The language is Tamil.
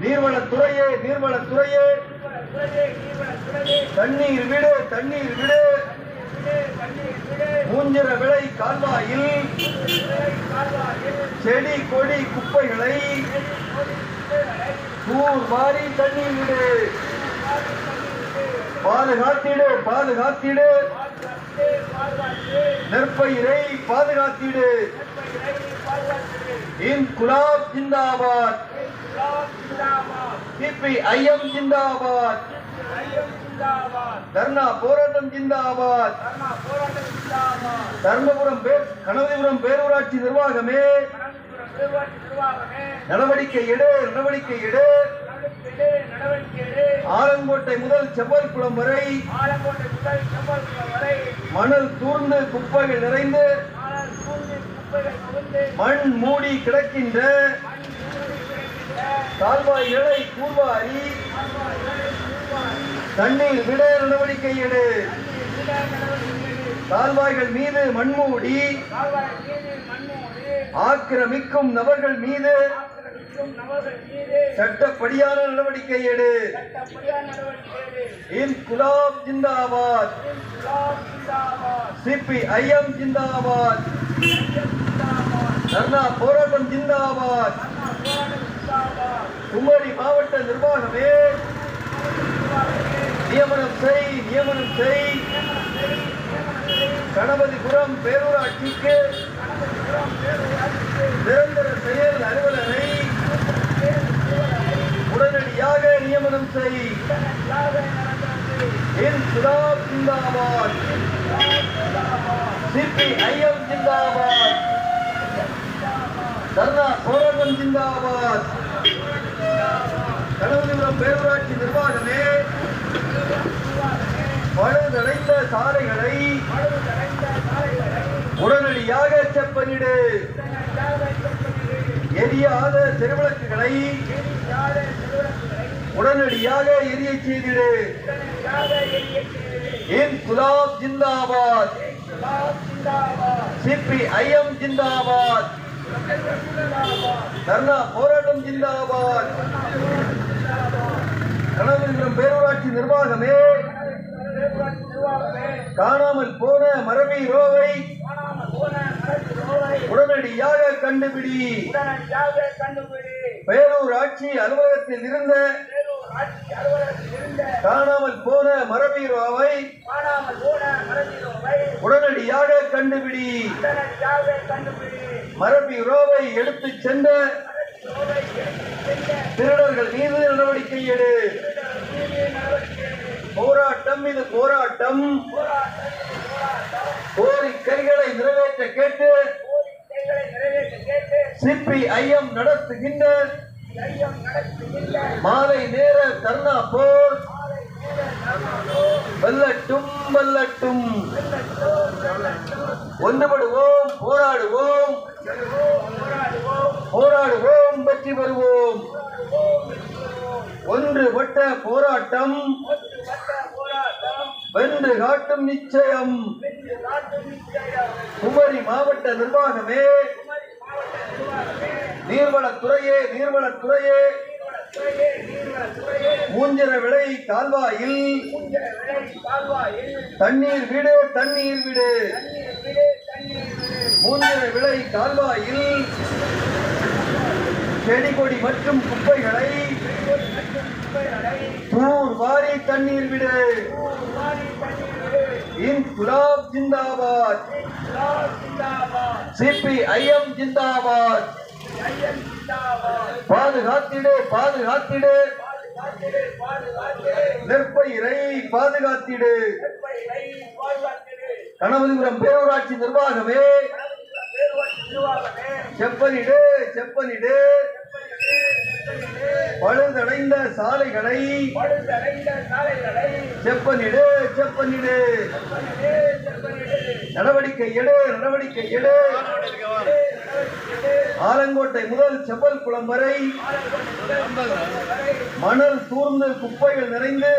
நீர்வளத்துறையே தண்ணீர் விடு மூஞ்சிர விளை கால்வாயில் செடி கொடி குப்பைகளை தூர்வாரி தண்ணீர் விடு. பாதுகாத்திடு நெற்பயிரை பாதுகாத்திடு. இன்குலாப் ஜிந்தாபாத், CPIM ஜிந்தாபாத், தர்ணா போராட்டம் ஜிந்தாபாத். கணபதிபுரம் பேரூராட்சி நிர்வாகமே நடவடிக்கை எடு. ஆலங்கோட்டை முதல் செவ்வல்குளம் வரை மணல் தூர்ந்து குப்பைகள் நிறைந்து மண் மூடி கிடக்கின்ற கால்வாய்களை தூர்வாரி தண்ணீர் விட நடவடிக்கை எடு. கால்வாய்கள் மீது மண்மூடி ஆக்கிரமிக்கும் நபர்கள் மீது சட்டப்படியான நடவடிக்கை எடு. இன்குலாப் ஜிந்தாபாத், CPIM ஜிந்தாபாத், தர்ணா போராட்டம் ஜிந்தாபாத். குமரி மாவட்ட நிர்வாகமே நியமனம் செய். கணபதிபுரம் பேரூராட்சிக்கு நிரந்தர செயல் அலுவலரை உடனடியாக நியமனம் செய். இன்குலாப் ஜிந்தாபாத், CPIM ஜிந்தாபாத், தர்ணா போராட்டம் ஜிந்தாபாத். கணபதிபுரம் பேரூராட்சி நிர்வாகமே பழுதடைந்த சாலைகளை உடனடியாக செப்பனிடு. எரியாத தெருவிளக்குகளை உடனடியாக எரிய செய்திடு. இன்குலாப் ஜிந்தாபாத், CPIM ஜிந்தாபாத், தர்ணா போராட்டம் ஜிந்தாபாத். கணபதிபுரம் பேரூராட்சி நிர்வாகமே காணாமல் போன மரபீரோவை உடனடியாக கண்டுபிடி. பேரூராட்சி அலுவலகத்தில் இருந்த காணாமல் போன மரபீரோவை உடனடியாக கண்டுபிடி. மரபீரோவை எடுத்துச் சென்ற திருடர்கள் மீது நடவடிக்கை எடு. போராட்டம் கோரிக்கைகளை நிறைவேற்ற கேட்டு CPIM நடத்துகின்ற மாலை நேர தர்ணா போர் வெல்லட்டும். ஒன்றுபடுவோம், போராடுவோம், வெற்றி பெறுவோம். ஒன்றுபட்ட போராட்டம் வென்று காட்டும் நிச்சயம். குமரி மாவட்ட நிர்வாகமே நீர்வளத்துறையே மூஞ்சிர விளை கால்வாயில் தண்ணீர் விடு. மூஞ்சிர விளை கால்வாயில் செடி கொடி மற்றும் குப்பைகளை தூர்வாரி தண்ணீர் விடு. இன்குலாப் ஜிந்தாபாத், CPIM ஜிந்தாபாத். பாதுகாத்திடு நெற்பயிரை பாதுகாத்திடு. கணபதிபுரம் பேரூராட்சி நிர்வாகமே செப்பனிடு. பழுதடைந்த சாலைகளை செப்பனிடு. நடவடிக்கை எடு. ஆலங்கோட்டை முதல் செவ்வல்குளம் வரை மணல் தூர்ந்து குப்பைகள் நிறைந்து